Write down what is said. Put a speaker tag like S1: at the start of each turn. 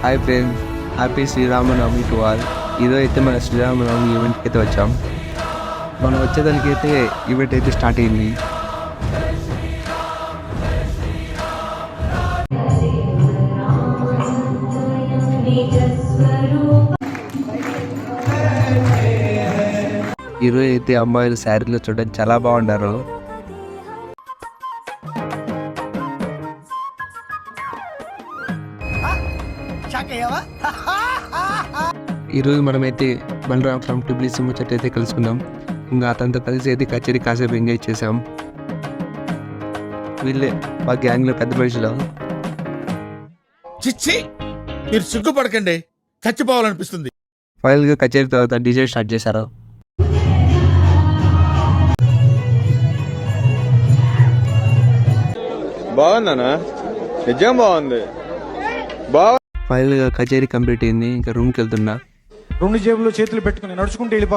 S1: Hi friends, happy Sri Rama Navami to all. ఈరోజు అయితే మన శ్రీరామనవమి ఈవెంట్కి అయితే వచ్చాం. మనం వచ్చేదానికి అయితే ఈవెంట్ అయితే స్టార్ట్ అయింది. ఈరోజు అయితే అమ్మాయిలు శారీలో చూడడానికి చాలా బాగుంటారు. ఈరోజు మనమైతే బలరాం ఫ్రమ్ టిబ్లిసి ముచ్చట అయితే కలుసుకున్నాం. ఇంకా అతనితో కలిసి అయితే కచేరీ కాసేపు ఎంజాయ్ చేసాం. వీళ్ళే మా గ్యాంగ్లో పెద్ద మనుషులు.
S2: చిచ్చి, మీరు సిగ్గుపడకండి, చచ్చిపోవాలనిపిస్తుంది.
S1: ఫైనల్గా కచేరీ తర్వాత డీజే స్టార్ట్ చేశారు.
S3: బాగుందనా? నిజం బాగుంది.
S1: ఫైనల్గా కచేరీ కంప్లీట్ అయింది. ఇంకా రూమ్కి వెళ్తున్నా.
S4: రెండు జేబుల్లో చేతులు పెట్టుకుని నడుచుకుంటూ వెళ్ళిపో.